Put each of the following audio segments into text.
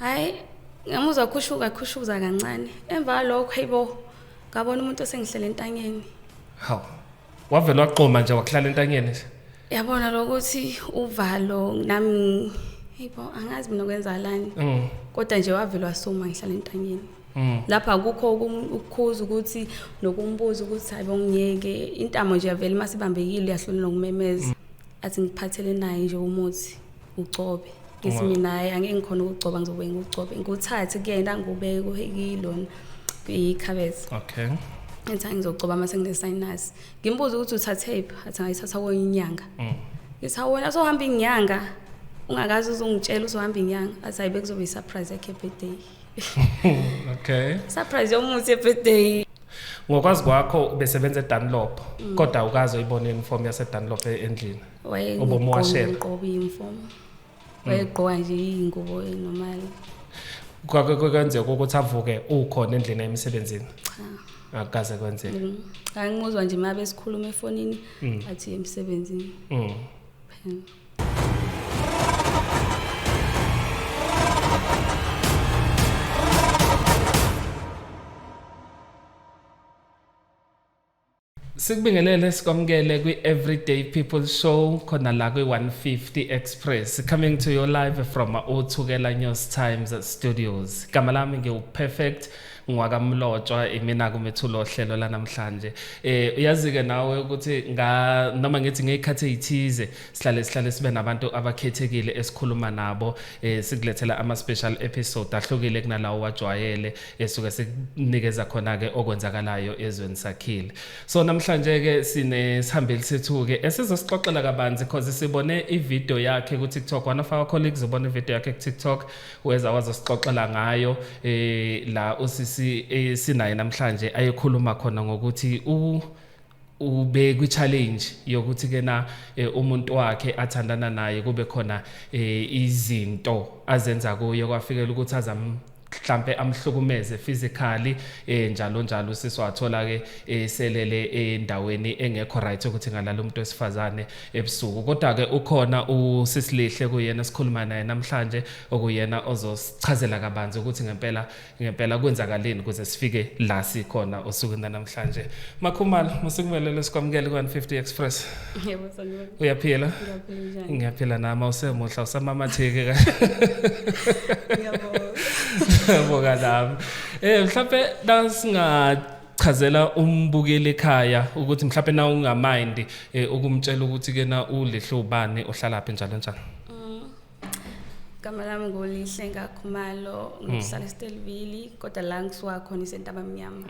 Hayi ngamuzwa khushuza kancane. Emva lokho hayibo ngabona umuntu osengihlele entanyeni. Hawu. Wavela waqoma nje wakuhlala entanyeni nje. Yabona lokuthi uvalo nami hayibo angazi mina kwenzakalani. Kodwa nje wavela wasoma ngihlala entanyeni. Lapha akukho ukukhuza ukuthi nokumbuza ukuthi hayibo ngiyeke intamo nje yavela masibambekile yahlula nokumemeza. Athi ngiphathele naye nje umuthi ugcobe. Ngithi mina angeke ngikhona ukugcoba ngizobe ngigcobe nguthathe kuyena ngubeke kuhekilona ikhabeza. Okay. Enza ngizogcoba mase ngine-sinus. Ngimbuza ukuthi uthathephi athi ngayithatha kwenyanga. Ngithi wena sohamba inyanga ungakazi uzongitshela uzohamba inyanga athi ayibe kuzobe i-surprise yakhe birthday. Okay. Surprise yomuthi birthday. Ngokwazi kwakho ubesebenza eDunlop kodwa ukazi uyibona uniform yase Dunlop endlini. Ubomwashela. Ugqoba uniform. Wayegqoka nje ingubo enormal. Kwenzeka ukuthi avuke ukhona endlini emsebenzini. Cha. Akaze kwenzeka. Ngangimuzwa nje mabe sikhuluma efonini athi emsebenzini. Sikubingelele sikwamukele kwi-Everyday People Show khona la kwi-150 Express coming to you live from Othukela News Times Studios. Igama lami ngiuPerfect ngwakamlotshwa imina kumethulo hlelo la namhlanje. Uyazi ke nawe ukuthi noma ngithi ngekhathi ezithize sihlale sibe nabantu abakhethekile esikhuluma nabo sikulethela ama special episode ahlukile kunalawo wajwayele esuke sikunikeza khona ke okwenzakalayo ezweni sakhile. So namhlanje ke sihambeli sethu ke esizosixoxela kabanzi because sibone ivideo yakhe ku TikTok. One of our colleagues ubone ivideo yakhe ku TikTok weza wazosixoxela ngayo la usisi sinaye namhlanje ayekhuluma khona ngokuthi ube kwi challenge yokuthi ke na umuntu wakhe athandana naye kube khona izinto azenza kuye kwafikela ukuthi mhlambe amhlukumeze physically njalo siswathola ke silele endaweni engekho right ukuthi ngalala umuntu wesifazane ebusuku. Kodwa ke ukhona usisilihle kuyena sikhuluma naye namhlanje okuyena ozosichazela kabanzi ukuthi ngempela kwenzakaleni kuze sifike la sikhona osukwini namhlanje. Makhumalo musikumele sikwamukele ku-150 Express. Yebo sanibona. Uyaphila? Ngiyaphila nami usemuhla usamamatheke kahle. Ngiyabonga. Boga nami. Mhlawumbe nasingachazela umbukeli ekhaya ukuthi mhlawumbe na ungamind ukumtshela ukuthi ke na ulihle ubani ohlala phi njalo. Igama lami nguLihle Khumalo ngihlala eStelville kodwa la ngisuka khona isentaba mnyama.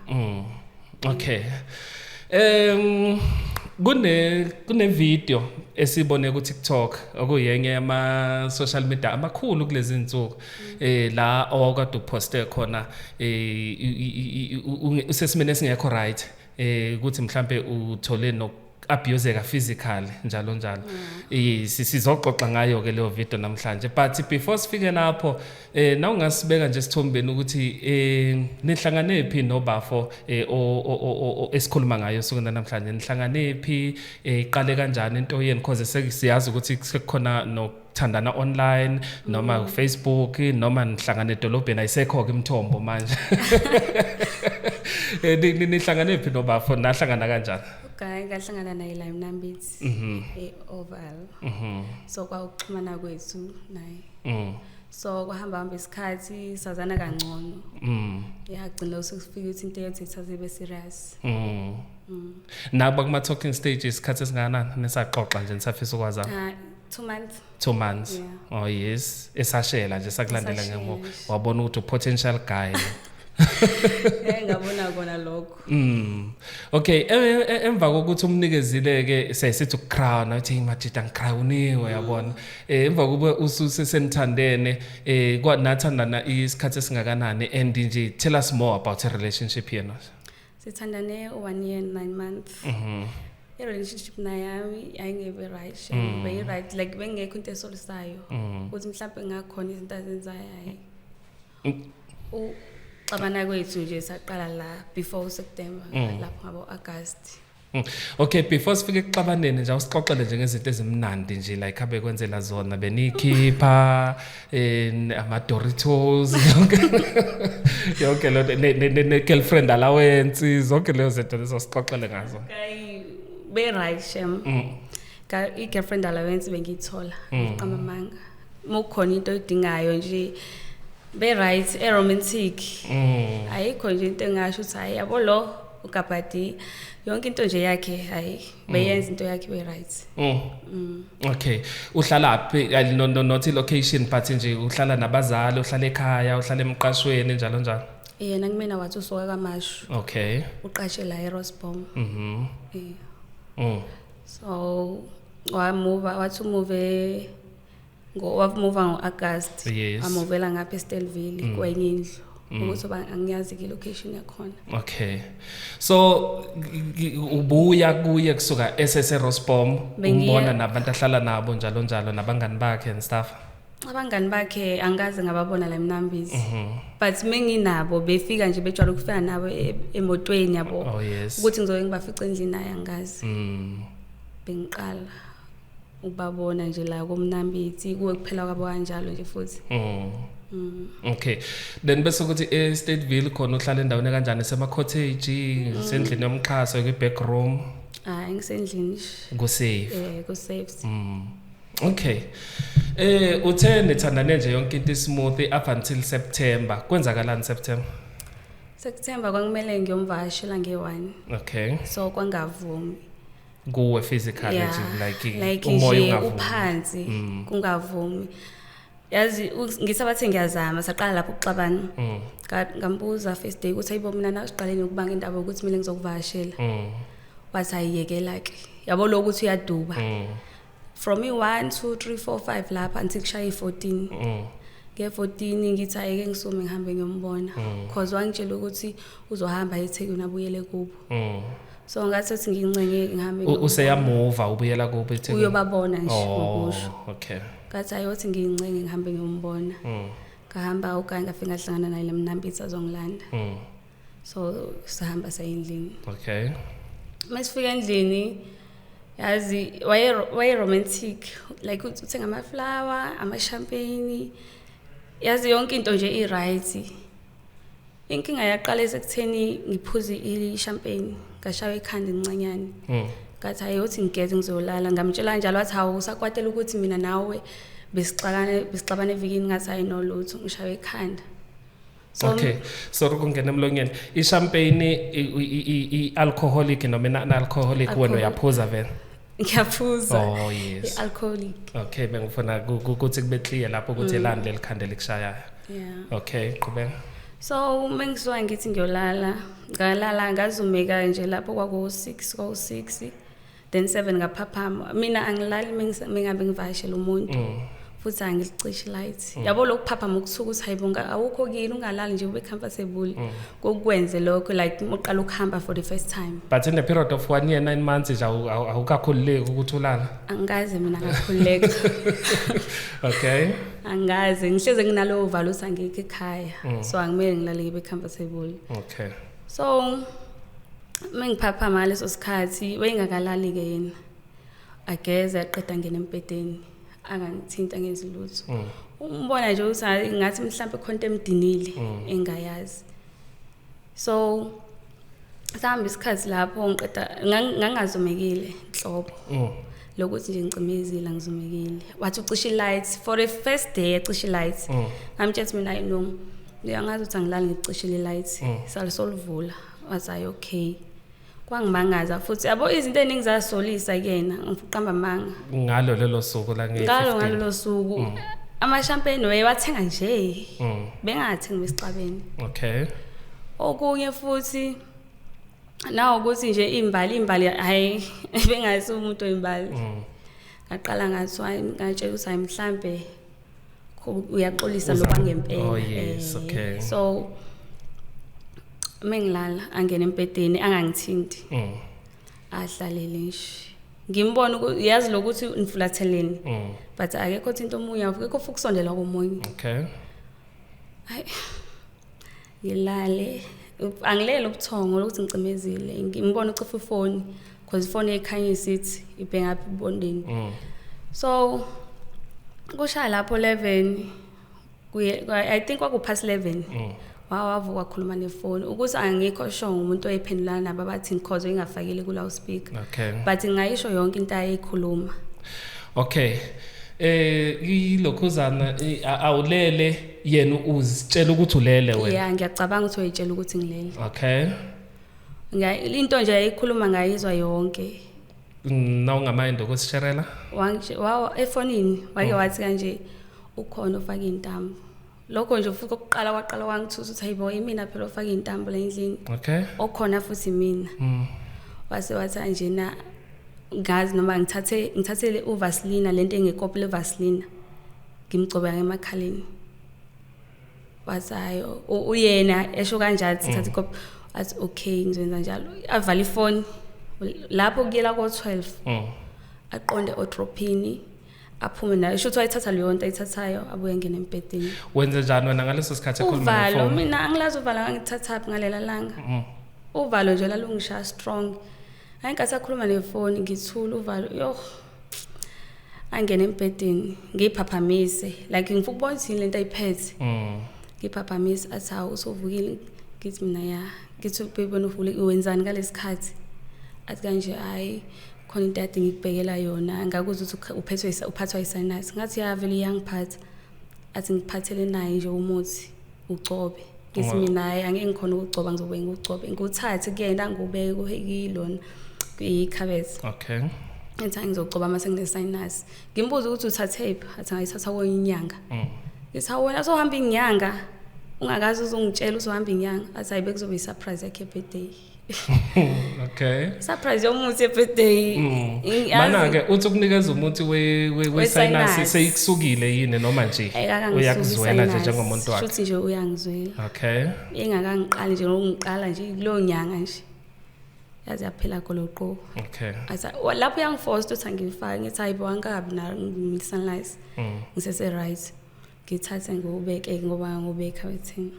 Okay. Kune video esibone ku TikTok okuyenye yama social media amakhulu kulezi insuku la okade uposte khona usesimene singekho right ukuthi mhlambe uthole no abuseka physically njalo. Sizoxoxa ngayo ke leyo video namhlanje, but before sifike lapho na ungasibeka nje sithombeni ukuthi nihlangane phi nobafo esikhuluma ngayo sokuna namhlanje nihlangane phi iqale kanjani into yeni because siyazi ukuthi sekukhona nokuthandana online noma Facebook noma nihlangane edolobheni ayisekho ke imthombo manje. Nihlangane phi nobafo nahlangana kanjani? Ngahlangana naye la eMnambithi Oval. So kwauxhumana kwethu naye. So kwahamba isikhathi sazana kangcono. Yagcina sokufika ukuthi into yethu ithathe ibe serious. Naba kuma talking stages isikhathi esingakanani nesaxoxa nje nisafisa ukwazi? 2 months. 2 months. Yeah. Oh yes, esashela nje sakulandela ngemuva wabona ukuthi potential guy. Ngabona kona lokho. Okay, emva kokuthi umnikezile ke sesithi ukcrown uthi majida ngicrowniwe yabona. Emva kube ususenithandene kwanathandana isikhathi esingakanani and nje tell us more about a relationship yenu. Sithandane 1 year and 9 months. I-relationship nayami ayingebe right, be right like bengekho into esolisayo ukuthi mhlawumbe ngakhona izinto azenzayo hayi. Abana kwethu nje saqala la before September lapho ngabo August. Okay, before sifike kuxabaneni nje usixoxele nje ngezinto ezimnandi nje like abe kwenzela zona benikhipha ama Doritos yonke lo ne girlfriend allowance zonke lezo zinto lezo sixoxele ngazo. Okay, be right shem. I girlfriend allowance bengithola ngiqamba manga. Mukhona into edingayo nje be right romantic. Ayikho nje into engasho ukuthi hayi yabo lo ukapati yonke into nje yakhe hayi beyenza into yakhe be right. Okay, uhlala phi not location but nje uhlala nabazali uhlala ekhaya uhlala emqashweni njalo njalo. Yena kumina wathi usoka kaMashu. Okay. Uqashe la eRosbom. So wathi move ngo-August. Yes. Amuvela ngapha eStelville kwenye indlu. Ukuthi angiyazi ke location yakhona. Okay. So ubuya kuye kusuka Rosbom umbona nabantu ahlala nabo njalo njalo nabangani bakhe and stuff. Abangani bakhe angaze ngababona la eMnambizi. But menginabo befika nje bejwala ukufika nabo emotweni yabo. Oh yes. Ukuthi ngizoke ngibafice endlini naye angazi. Bengiqala ubabona nje la koMnambizi kuwe kuphela kwabo kanjalo nje futhi. Okay, then bese ukuthi eStateville khona uhlala endaweni kanjani sema cottage sendlini yomxhaso kwi back room? Ngisendlini go safe. Go safe. Okay. Uthe nithandane nje yonke into smooth up until September. Kwenzakalani September? September kwangimele ngiyomvashela nge1. Okay. So kwangavumi. Kuwe physically like umoya ungavumi. Uphansi kungavumi. Yazi ngisabathe ngiyazama saqala lapho ukuxabana. Ngambuza first day ukuthi ayibo mina nasiqaleni ukubanga indaba ukuthi mina ngizokuvashela. Wathi ayiyekela ke. Yabo lo ukuthi uyaduba. From 1 2 3 4 5 lapha until kushaye 14. Nge14 ngithi ayike ngisume ngihambe ngiyombona because wangitshela ukuthi uzohamba eThekwini abuyele kubo. So ngathi uthi ngincenge ngihambe useyamova ubuyela kubo eThekwini uyobabona nje ngokusho. Okay. Ngathi ayothi ngincenge ngihambe ngiyombona. Ngahamba ukanye ngafika ngahlangana naye leMnambithi azongilanda. So sahamba sayindlini. Okay. Masifika endlini yazi waye romantic like uthenga ama flower ama champagne yazi yonke into nje i right. Inkinga yaqala esekutheni ngiphuze i champagne ngashawa ekhanda incanyane. Ngathi ayothi ngigeze ngizolala ngamtshela njalo wathi hawu usakwatela ukuthi mina nawe besixabane evikini ngathi ayino lutho ngishawe ekhanda. Okay, so kungena emlonyeni i champagne i alcoholic noma non alcoholic wena uyaphuza vele? Ngiyaphuza. Oh yes. Alcoholic. Okay, bengifuna ukuthi kube clear lapho ukuthi elande likhande likushayayo. Yeah. Okay, qhubeka. So mengizwa ngithi ngiyolala, ngalala ngazumeka nje lapho kwaku6 then 7 ngaphaphama. Mina angilali mengabe ngivashela umuntu. Futhi angilicishe light. Yabo lokuphaphama ukuthuka ukuthi hayibonga awukho kini ungalali nje ube comfortable. Kokwenze lokho like uqala ukuhamba for the first time. But in the period of 1 year 9 months nje awukakhululeki ukuthi ulala. Angaze mina ngakhululeka. Okay. Angaze ngihleze nginalo uvalo sangike ekhaya. So angimele ngilale ngibe comfortable. Okay. So mengiphaphama leso sikhathi wengakalali ke yena. Ageze aqeda ngene empedeni. Angangithinta ngezilutho. Umbona nje ukuthi ngathi mhlambe khonto emdinile engayazi. So sahamba isikhathi lapho ngiqeda ngangazumekile inhlobo. Lokuthi nje ngicimezile ngizumekile. Wathi ucishe lights for the first day ecishe lights. Ngamtshela mina ayino ngiyangazi ukuthi angilali ngicishe lights. Salisolvula. Wathi okay. Kwangimangaza futhi yabo izinto eningi zasolisa kuyena ngifuqamba manga ngalo lelo suku la nge 15 ngalo lelo suku ama champagne wayewathenga nje bengathengi besixabeni. Okay. Okunye futhi nawo ukuthi nje imbali hayi bengazi umuntu oyimbali. Ngaqala ngathi ngatshela ukuthi mhlambe uyaxolisa lo kwangempela. Oh yes, okay. So mengilala angena empedeni angangithinti. Ahlalele nje. Ngimbona ukuthi yazi lokuthi unifulatheleni. But akekho into omunye akekho futhi ukusondela komunye. Okay. Hayi. Ngilale angilele ubuthongo lokuthi ngicimezile. Ngimbona ucifa ifoni because phone ekhanyisa ithi ibhenga apha ibondeni. So kushaya lapho 11 I think kwakupast 11 wavuka wakhuluma nefoni ukuthi angikho sure umuntu oyiphendulana nabo bathi ngikhozo ingafakile ku loudspeaker. Okay. But ngayisho yonke into ayikhuluma. Okay. Ilokhuzana awulele yena uzitshela ukuthi ulele wena. Yeah, ngiyacabanga ukuthi uyitshela ukuthi ngilele. Okay. Into nje ayikhuluma ngayizwa yonke. Nawungamind ukusisherela? Efonini wake wathi kanje ukhona ofaka intambo. Lokho nje futhi oqala waqala wangithusa ukuthi hayibo imina phela ofaka intambo la endlini. Okay. Okhona futhi mina. Wase wathi nje na ngazi noma ngithathele uvaseline lento engekopile vaseline ngimgcoba ngemakhaleni. Wasayo uyena esho kanjalo sithatha ikophi athi okay ngizenza njalo. Avala ifoni lapho kuyela ko 12. Aqonde odropini aphume nayo shothi wayithatha leyo nto ayithathayo abuye ngene empedeni. Wenze njani wena ngaleso sikhathi ekhuluma nefoni? Uvalo mina angilazi uvala ngithatha phi ngalela langa. Uvalo nje lalungisha strong. Ayingasakhuluma nefoni ngithula uvalo yo angene empedeni ngiphaphamise like ngifuna ukubona ukuthi lento ayiphethe. Ngiphaphamise athi hawu usovukile ngithi mina ya ngithi baby nofule wenzani ngalesikhathi athi kanje hayi khona into ade ngikubhekela yona ngakuze ukuthi uphathwa isinus ngathi ya vele iyangiphatha athi ngiphathele naye nje umuthi ugcobe ngithi mina hayi angeke ngikhona ukugcoba ngizobe ngigcobe nguthathe kuyena ngubeke kuhekilona ikhabethe. Okay. Enza ngizogcoba mase ngine sinus ngimbuza ukuthi uthathe iphi athi ngayithatha kwenyanga. Ngithi wena sohamba inyanga ungakazi uzongitshela uzohamba inyanga athi hayibe kuzobe isurprise yakhe birthday. Okay. Surprise yomuthi birthday. Mana ke uthi ukunikeza umuthi we sinus seyikusukile yini noma nje uyakuzwela nje njengomuntu wakhe. Futhi nje uyangizwela. Okay. Engakangiqali nje ngokungiqala nje lo nyanga nje. Yazi yaphela koloqo. Okay. Asa lapho yangiforce ukuthi angifake ngithi hayibo angabi na sunlight. Ngisese right. Ngithathe ngobeke ngoba ngobeka wethini.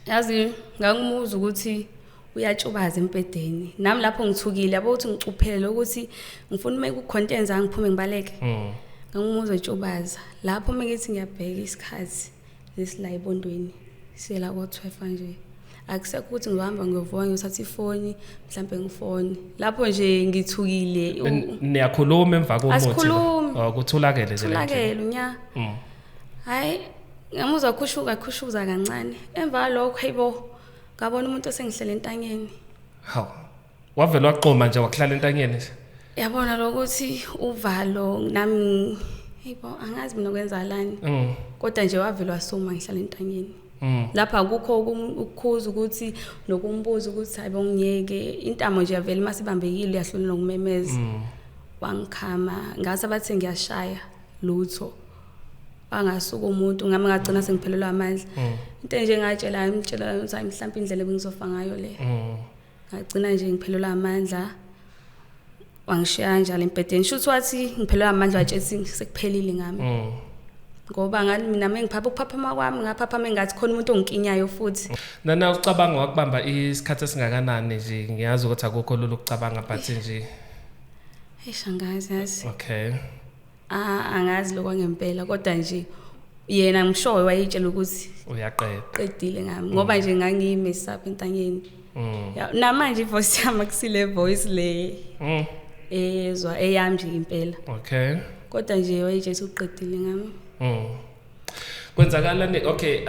Yazi ngangimuza ukuthi uyatshubaza empedeni. Nami lapho ngithukile yabo ukuthi ngicuphele ukuthi ngifuna uma ku-content angiphume ngibaleke. Ngangimuza etshubaza. Lapho mengithi ngiyabheka isikhathi lesila ibondweni sela ko-12 nje. Akusekho ukuthi ngizohamba ngiyovuka ngiyothatha ifoni mhlambe ngifoni. Lapho nje ngithukile. Niyakhuluma emva komuthi. Kuthulakele nje. Kuthulakele unya. Hayi ngamuzwa khushuza kancane. Emva lokho hayibo ngabona umuntu osengihlele entanyeni. Haw. Wavela waqoma nje wakuhlala entanyeni nje. Yabona lokuthi uvalo nami hayibo angazi mina kwenzakalani. Kodwa nje wavela wasoma ngihlala entanyeni. Lapha akukho ukukhuza ukuthi nokumbuza ukuthi hayibo ngiyeke intamo nje yavela masibambekile yahlula nokumemeza. Wangikhama ngase bathi ngiyashaya lutho. Angasuka umuntu ngami ngagcina sengiphelelwa amandla. Into nje ngajela ngitshela ukuthi mhlawumbe indlela bengizofa ngayo le. Ngagcina nje ngiphelelwa amandla. Wangishiya njalo empedeni. Shuthi wathi ngiphelelwa amandla wathi sekuphelile ngami. Ngoba ngani mina mengiphapha ukuphaphama kwami ngaphaphama engathi khona umuntu onginkinyayo futhi. Nana ucabanga wakubamba isikhathi esingakanani nje ngiyazi ukuthi akukho lolu kucabanga but nje. Shangazi yazi. Okay. Angazi lokho ngempela kodwa nje yena ngishoyo wayitshela ukuthi uyaqedile ngami ngoba nje ngangiyimesa apha entanyeni. Namanje voice yami kusile voice le. Ezwa eyami nje impela. Okay. Kodwa nje wayitshela uqedile ngami. Kwenzakalani okay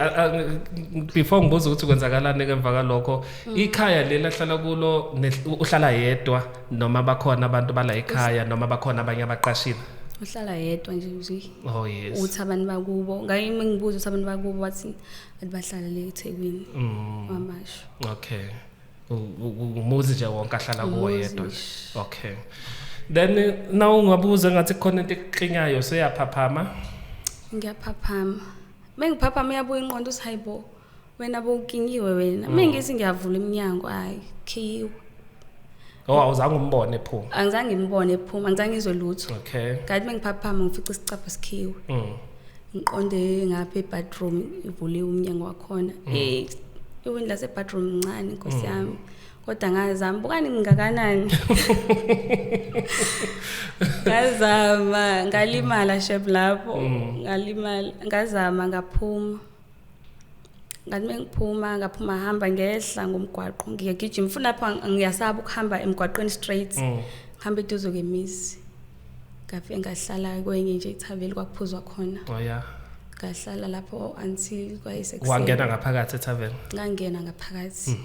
before ngibuza ukuthi kwenzakalani emva kalokho ikhaya leli hlala kulo uhlala yedwa noma bakhona abantu bala ekhaya noma bakhona abanye abaqashile? Uhlala yedwa nje. Oh yes. Uthi abantu bakubo ngayimi ngibuza ukuthi abantu bakubo wathi bahlala le eThekwini. Mamasho. Okay. Umuzi nje wonke ahlala kuwo yedwa. Okay. Then now ungabuza ngathi khona into eklinyayo seyaphaphama? Ngiyaphaphama. Mengiphaphama yabuya inqondo uthi hayibo wena bowukinyiwe wena. Mengithi ngiyavula iminyango hayi khiwe. Awuzange umbone ephuma? Angizange ngimbone ephuma, angizange ngizwe lutho. Okay. Kanti mengiphaphama ngifica isicapha sikhiwe. Ngiqonde ngapha ebathroom ivuliwe umnyango wakhona. Iwindi lase bathroom incane Nkosi yami. kodwa ngazama bukani ngingakanani ngazama ngalimala shep lapho ngalimala ngazama ngaphuma ngathi ngiphuma hamba ngehla ngomgwaqo ngiyagijima mfuna lapha ngiyasaba ukuhamba emgwaqweni straight ngihamba eduze kwemizi ngafike ngahlala kwenye nje ithaveli kwakuphuzwa khona ngahlala lapho until kwayisekuseni wangena ngaphakathi ethaveni ngangena ngaphakathi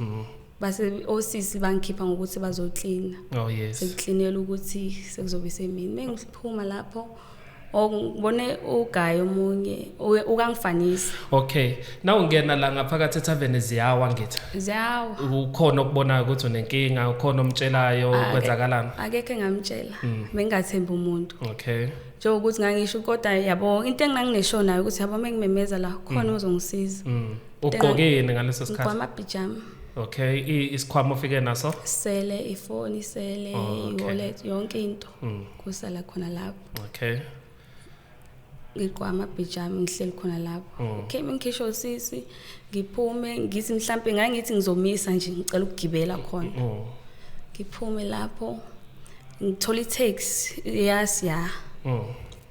base osisi bangikhipha ngokuthi bazoklina sekuklinela ukuthi sekuzobe semini mengiphuma lapho ngibone ugayi omunye ukangifanisa now ungena la ngaphakathi ethaveni ziyawa ngithi ziyawa ukhona okubonayo ukuthi unenkinga ukhona omtshelayo kwenzakalana akekho ngamtshela bengathemba umuntu nje ukuthi ngangisho kodwa yabo into enginangineshonayo ukuthi yabo mengimemeza la khona uzongisiza ugqokeni ngaleso sikhathi kwamapijama isikhwama ufike naso sele ifoni sele i-wallet yonke into kusala khona lapho ngikwamapijama ngihleli khona lapho mengikhisho sisi ngiphume ngithi mhlambe ngangithi ngizomisa nje ngicela ukugibela khona ngiphume lapho ngithola i-taxi yasiya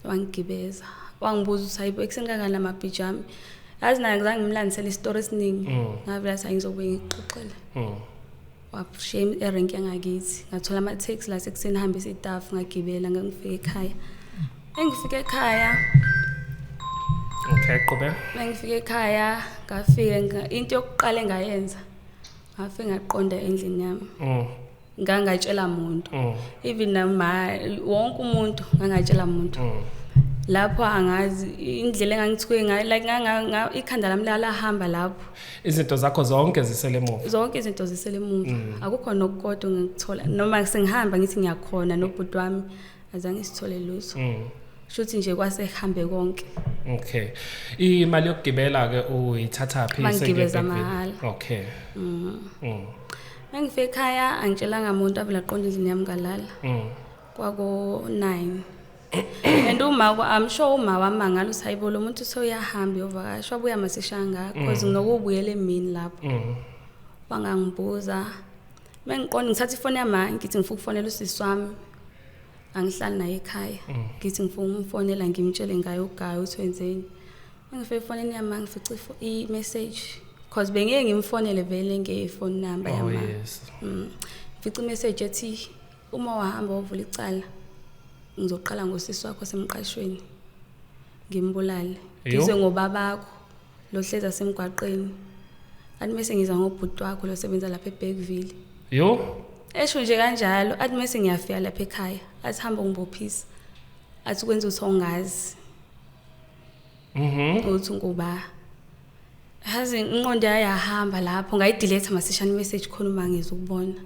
wangigibeza wangibuza ukuthi hayibo ekseni kangana amapijama yazi naye ngizange ngimlandisela isitori esiningi ngavela sangizobe ngixoxela washame erenki yangakithi ngathola ama-taxi la sekuseni hambisa itafu ngagibela ngangifika ekhaya engifike ekhaya qhubeka ngifike ekhaya ngafika into yokuqala engayenza ngafike ngaqonda endlini yami ngangatshela umuntu even wonke umuntu ngangatshela umuntu lapho angazi indlela engangithuke ngayo like ikhanda lami lahamba lapho izinto zakho zonke zisele emuva zonke izinto zisele emuva akukho nokukodwa ngikuthola noma sengihamba ngithi ngiyakhona nobhuti wami azange sithole lutho shuthi nje kwasehambe konke imali yokugibela ke uyithatha phi ngigibeza mahala ngifike ekhaya angitshelanga umuntu avela aqonda indlini yami ngalala kwako 9 and I'm sure uma wamangala usayibo lo muntu soyahamba yovakasha wabuya masishanga because nginokubuyela emini lapho wangangibuza mengiqonda ngithatha ifoni yami ngithi ngifuna ukufonela usisi wami angihlali naye ekhaya ngithi ngifuna umfonela ngimtshele ngayo ugayi uthi wenzeni ngifike efonini yami ngifica i-message because bengeke ngimfonele vele ngefone number yami ngifica i-message ethi uma wahamba uvula icala ngizoqala ngosisi wakho semqashweni ngimbulale ngize ngobabakho lo hleza semgwaqeni athi mase ngiza ngobhuti wakho lo sebenza lapha eBergville esho nje kanjalo athi mase ngiyafika lapha ekhaya athi hamba ngibophisa athi kwenza ukuthi ongazi uthi ngoba hazi inqondo yayahamba lapho ngayidelete masishane message khona uma ngizokubona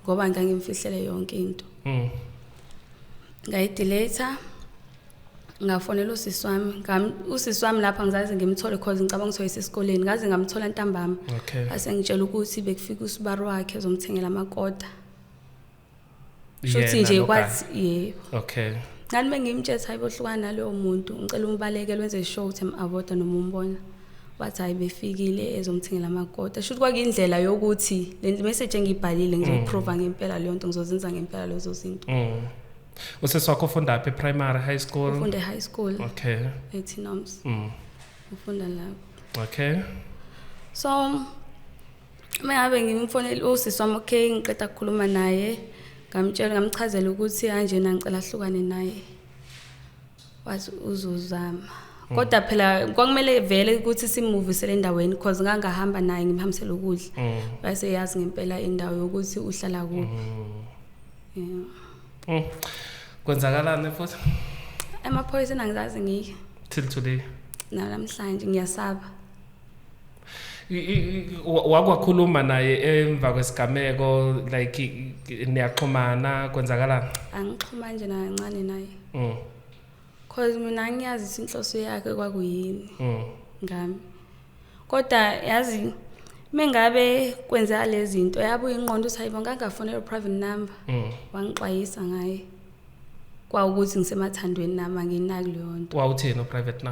ngoba ngangimfihlele yonke into ngayidelete ngafonela usisi wami lapha ngizazi ngimthole because ngicabanga ukuthi wayesesikoleni ngaze ngamthola ntambama asengitshela ukuthi bekufika usibaro wakhe uzomthengela amakota shuthi nje kwathi yebo ngani mengimtshela hayi bohlukana nalowo muntu ngicela umbaleke lwenze show ukuthi avoda noma umbona wathi hayi befikile ezomthengela amakota shuthi kwakuyindlela yokuthi le message engibhalile ngizoprova ngempela leyo nto ngizozenza ngempela lezo zinto usisi wakho ufunda apha primary high school ufunda high school ethinoms ufunda lapho so mengabe ngimfonela usisi wami ngiqeda ukukhuluma naye ngamtshela ngamchazela ukuthi kanje ngicela ahlukane naye wathi uzozama kodwa phela kwakumele vele ukuthi simuvisele endaweni because ngangahamba naye ngimhambisela ukudla bese yazi ngempela indawo yokuthi uhlala kuphi kwenzakalani futhi amaphoyisa angizazi ngike till today namhlanje ngiyasaba wakwakhuluma naye emva kwesigameko like niyaxhumana kwenzakalani angixhuma nje nancane naye because mina ngiyazi inhloso yakhe kwakuyini ngami kodwa yazi mengabe kwenza lezi zinto yabuya inqondo ukuthi hayibo ngangafonela private number wangixwayisa ngaye kwa ukuthi ngisemathandweni nama nginaki leyo nto wawuthena private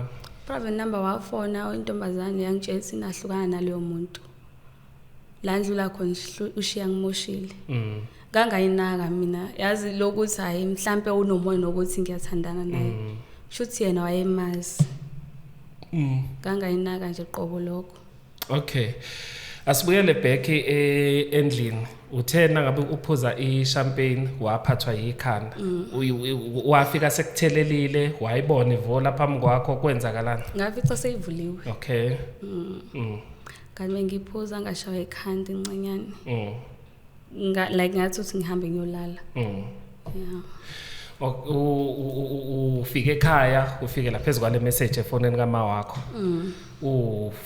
number wafona intombazane yangitshela ukuthi nahlukana naleyo muntu la ndlula khona ushiya ngimoshile ngangayinaka mina yazi lokuthi hayi mhlambe unomoya nokuthi ngiyathandana naye shuthi yena wayemazi ngangayinaka nje qobo lokho. Okay, asibuyele back endlini. Uthena ngabe uphuza i-champagne waphathwa yikhanda, wafika sekuthelelile, wayibona ivola phambi kwakho, kwenzakalani? Ngafica seyivuliwe. Okay. Kanti ngiphuza ngashaya ikhanda incanyane. Like ngathi uthi ngihambe ngiyolala. Yeah. Ufike ekhaya, ufike la phezulu kwale message efoneni kama wakho.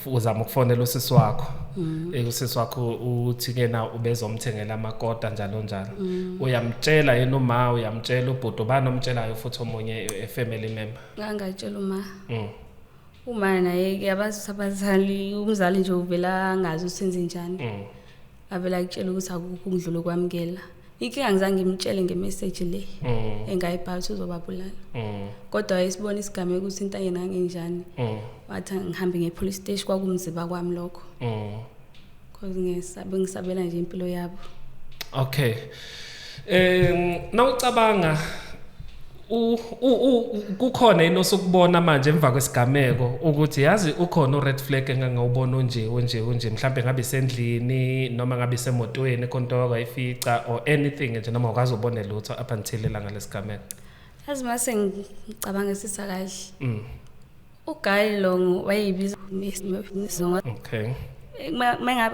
Uzama ukufonela usisi wakho. Usisi wakho uthi kena ubezomthengela amakota njalo njalo. Uyamtshela yena uma, uyamtshela ubhuti ubani omtshelayo futhi omunye family member. Ngangatshela uma. Uma naye yabazi abazali umzali nje uvela ngazi usenze njani. Avela akutshela ukuthi akukho ukudlula kwamkela. Inkinga ngizange ngimtshele ngemessage le engayibhala uzobabulala. Kodwa wayesibona isigame ukuthi into yena ngangenjani. Wathi ngihambe ngepolice station kwakumziba kwami lokho. Because ngisabela nje impilo yabo. Okay. Nawucabanga kukhona yini osukubona manje emva kwesigameko ukuthi yazi ukhona red flag engangawubona onje mhlambe ngabe sendlini noma ngabe semotweni konto akayifica or anything nje noma ukazi ubone lutho up until ilanga lesigameko? Yazi mase ngicabanga sisakahle. Uguy long wayebiza Miss. Okay.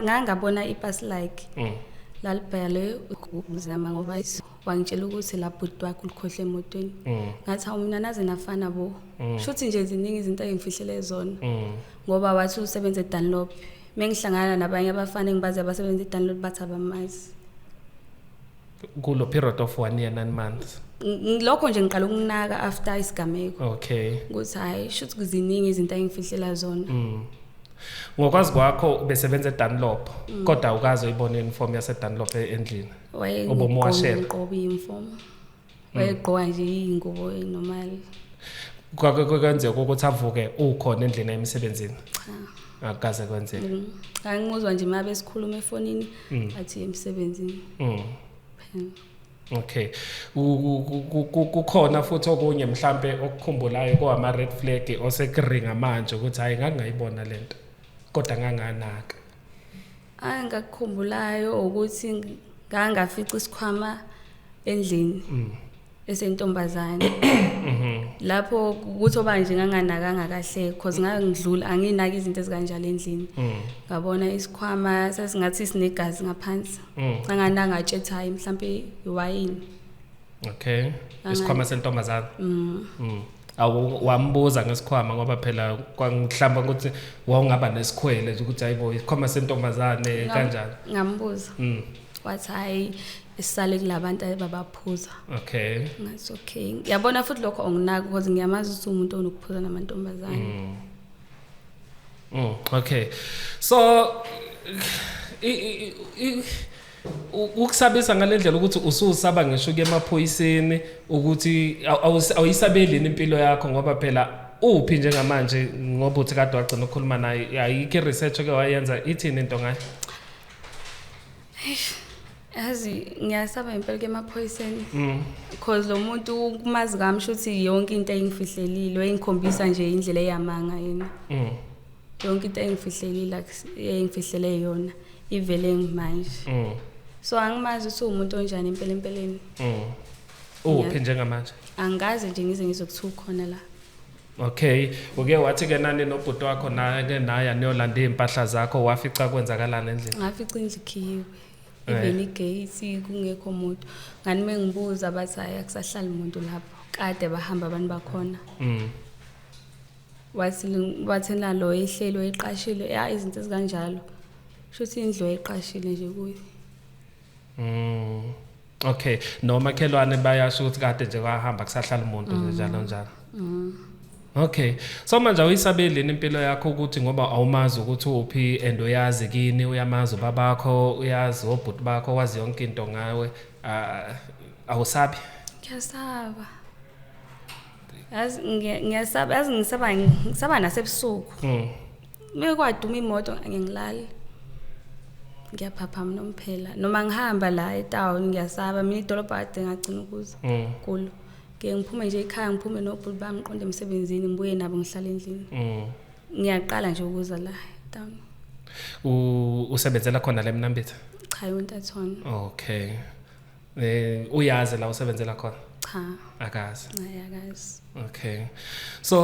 Ngangabona ipasi like lalibhale ukuzama ngoba wangitshela ukuthi la bhuti wakho ulikhohle emotweni. Ngathi mina naze nafana bo. Shuthi nje ziningi izinto engimfihlele zona. Ngoba wathi usebenza eDunlop. Mengihlangana nabanye abafana engibazi abasebenza eDunlop bathi abamazi. Kulo period of 1 year 9 months. Lokho nje ngiqala ukunaka after isigameko. Okay. Ukuthi hayi shuthi kuziningi izinto engimfihlela zona. Ngokwazi kwakho ubesebenza eDunlop kodwa ukazi uyibona uniform yaseDunlop endlini. Ubomwashela qobo uniform. Wayegqoka nje ingubo normal. Kwenzeka ukuthi avuke ukhona endlini emsebenzini. Cha. Akaze kwenzeka. Angimuzwa nje mabe sikhuluma efonini athi emsebenzini. Okay. Kukhona futhi okunye mhlambe okukhumbulayo kwama red flag osekuringa manje ukuthi hayi ngangayibona lento kodwa nganganaka. Ngakukhumbulayo ukuthi ngangafica isikhwama endlini esentombazane. Lapho ukuthi obanje nganganakanga kahle because ngangidlula anginaki izinto ezikanjalo endlini. Ngabona isikhwama sasingathi sinegazi ngaphansi. Ngangananga atshetha hayi mhlambe iwayini. Okay. Isikhwama sentombazane. Wambuza ngesikhwama ngoba phela kwangihlamba ukuthi wawungaba nesikhwele ukuthi hayibo isikhwama sentombazane kanjani. Ngambuza. Wathi hayi isale kulabantu ababaphuza. Okay. Ngathi okay. Yabona futhi lokho onginaka because ngiyamazi ukuthi umuntu onokuphuza namantombazane. Okay. So ukusabisa ngalendlela ukuthi ususaba ngisho ke emaphoyiseni ukuthi awuyisabeli impilo yakho ngoba phela uphi njengamanje ngoba uthi kade wagcina ukukhuluma naye ayike research ke wayenza ithini into ngayo? Yazi ngiyasaba impela ke emaphoyiseni because lo muntu kumazi kami shuthi yonke into engifihlelile engikhombisa nje indlela eyamanga yena. Yonke into engifihlelile engifihlele yona ivele ngimanje. So angimazi ukuthi umuntu onjani empeleni. Uphi njengamanje? Angazi nje ngize ngizokuthuka khona la. Okay, uke wathi ke nani nobhuti wakho naye aniyolanda impahla zakho wafica kwenzakalana endlini? Ngafica indlu ikhiwe. Even igate kungekho umuntu. Ngani mengibuza bathi hayi akusahlali umuntu lapho. Kade bahamba abantu bakhona. Wathi nalo ehlelo eqashile izinto ezikanjalo. Shuthi indlu eqashile nje kuyo. Okay, noma khelwane bayasho ukuthi kade nje kwahamba kusahlala umuntu njalo njalo. Okay, so manje uyisabeleni impilo yakho ukuthi ngoba awumazi ukuthi uphi and uyazi kini uyamazi babakho uyazi obhuti bakho wazi yonke into ngawe awusabi? Ngiyasaba. Ngiyasaba ngisaba nasebusuku. Mekwaduma imoto angengilali. ngiyaphaphama nomphela noma ngihamba la etown ngiyasaba mina idolobha ade ngagcina ukuza kulo ke ngiphume nje ekhaya ngiphume nobhulu bami ngiqonde emsebenzini ngibuye nabo ngihlala endlini ngiyaqala nje ukuza la etown usebenzela khona la eMnambithi cha eNtathona okay uyazi la usebenzela khona cha akazi ayakazi okay so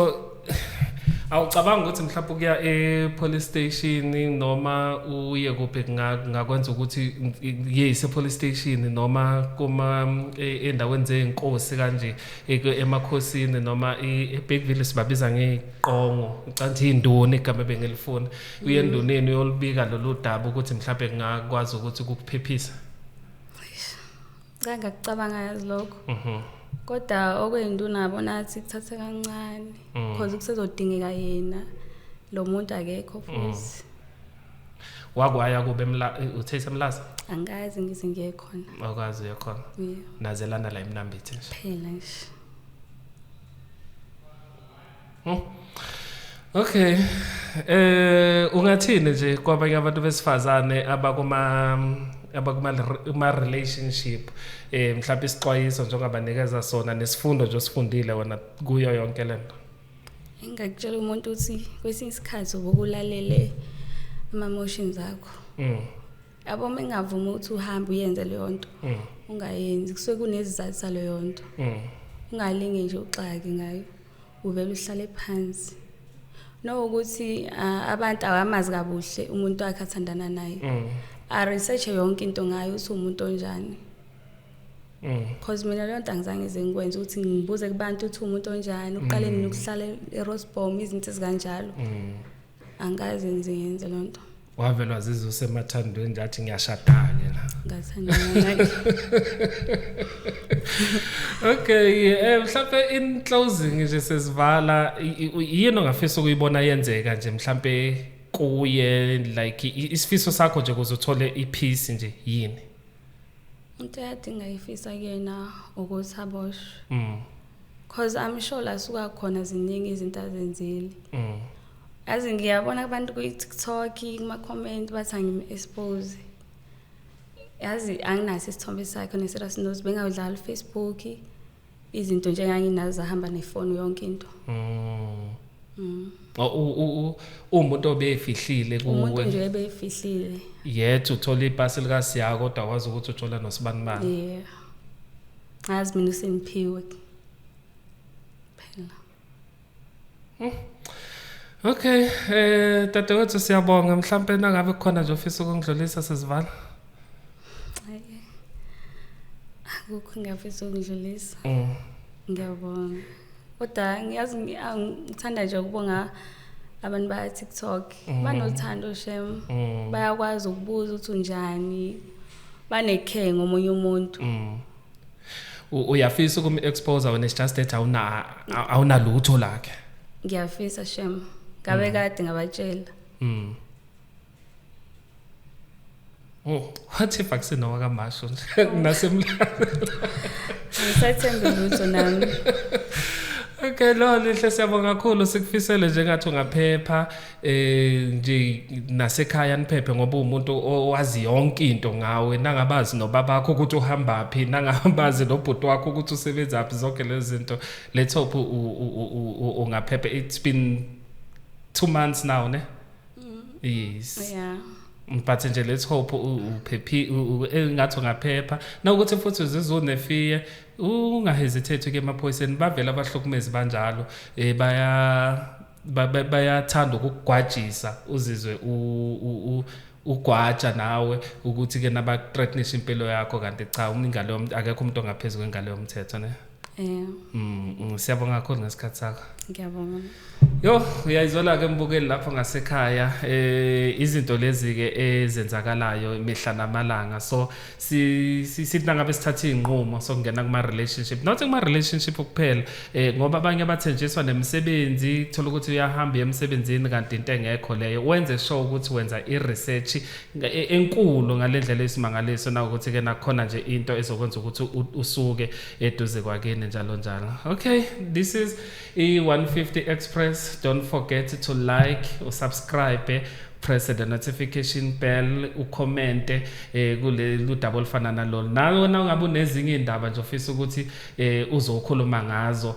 awucabanga ukuthi mhlawumbe ukuya police station noma uye kuphi ngakwenza ukuthi yise police station noma kuma endaweni zeenkosi kanje emakhosini noma eBigville sibabiza ngeqongo ucanthi induni igama bengelifuna uye enduneni uyolibika lolu daba ukuthi mhlawumbe ngakwazi ukuthi ukuphephisa ngacabanga yazi lokho kodwa okwenduna abona athi kuthathe kancane because kusezodingeka yena lo muntu akekho futhi wakwaya kube uthethe emlaza angazi ngize ngiye khona akwazi uye khona nazelana la eMnambithi nje phela nje okay ungathini nje kwabanye abantu besifazane abakuma relationship mhlawumbe isixwayiso njengobanikeza sona nesifundo nje osifundile wena kuyo yonke lento engakutshela umuntu uthi kwesinye isikhathi ubukulalele ama emotions akho yabo mengavuma ukuthi uhambe uyenze leyo nto ungayenzi kusuke kunezizathu saleyo nto ungalinge nje uxaki ngayo uvela uhlale phansi no ukuthi abantu awamazi kabuhle umuntu wakhe athandana naye research yonke into ngayo uthi umuntu onjani because mina leyo nto angizange ngize ngikwenze ukuthi ngibuze kubantu uthi umuntu onjani uqale nokuhlala eRosbom izinto ezikanjalo angaze ngiyenze lo nto wavela zizwe usemathandweni nje athi ngiyashada-ke la ngathandana okay mhlawumbe in closing nje sesivala yini ongafisa ukuyibona yenzeka nje mhlawumbe kuye like isifiso sakho nje kuze uthole ipeace nje yini into yadinga ifisa kuyena ukuthi aboshwe because I'm sure la suka khona ziningi izinto azenzile azi ngiyabona abantu ku TikTok kuma comment bathi ngimi-expose yazi anginaso isithombe sakhe neserious notes bengawudlala Facebook izinto nje nganginazo ahamba nefoni yonke into umuntu obefihlile kuwe umuntu nje ebefihlile yethu uthola ipasi lika siya kodwa wazi ukuthi uthola nosibanibani yeah azi mina usemphiwe phela okay dadewethu siyabonga mhlawumbe nangabe khona nje ofisa ukungidlulisa sesivala akukho ngiyafisa ukudlulisa ngiyabonga kodwa ngiyazi ngithanda nje ukubonga abantu ba TikTok banothando shem bayakwazi ukubuza ukuthi unjani banekhe ngomunye umuntu uyafisa ukumi-expose wena just that awunalutho lakhe ngiyafisa shem ngabe kade ngabatshela what if akusenowa kamasho nasemlalo ngisathembe lutho nami okay Lihle siyabonga kakhulu sikufisele nje ngathi ungaphepha nje nasekhaya niphephe ngoba umuntu owazi yonke into ngawe nangabazi nobabakho ukuthi uhamba phi nangabazi nobhuti wakho ukuthi usebenza phi zonke lezi zinto let's hope ungaphepha it's been 2 months now ne yes yeah but nje let's hope uphephi ngathi ungaphepha nokuthi futhi uzizwe unefiye ungahesitate ke emaphoyiseni bavela abahlukumezi banjalo bayathanda ukugwajisa uzizwe ugwaja nawe ukuthi ke nabathreatenisha impilo yakho kanti cha umingalo akekho umuntu ongaphezulu kwengalo yomthetho ne siyabonga kakhulu ngesikhathi sakho ngiyabonga yo uyayizwela ke mbukeli lapho ngasekhaya izinto lezi ke ezenzakalayo imihla namalanga so sithi nangabe sithatha inqumo sokungena kuma relationship not kuma relationship kuphela ngoba abanye abathenjiswa nemisebenzi thola ukuthi uyahamba emsebenzini kanti into engekho leyo wenze sure ukuthi wenza iresearch enkulu ngalendlela esimangaliso na ukuthi ke nakhona nje into ezokwenza ukuthi usuke eduze kwakini njalo njalo okay this is E150 Express. Don't forget to like or subscribe. press the notification bell, ucommente kule double fana nalolu. Nawe ungabe unezinye indaba nje ofisa ukuthi uzokhuluma ngazo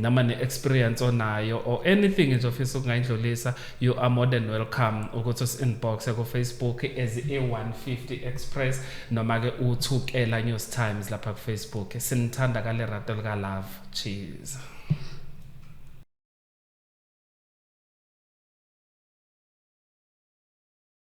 nama ne-experience onayo or anything nje ofisa ukungayidlulisa, you are more than welcome ukuthi us-inbox ku Facebook as a150 Express noma ke uthukela News Times lapha ku Facebook. Sinithanda kale rato lika love. Cheers.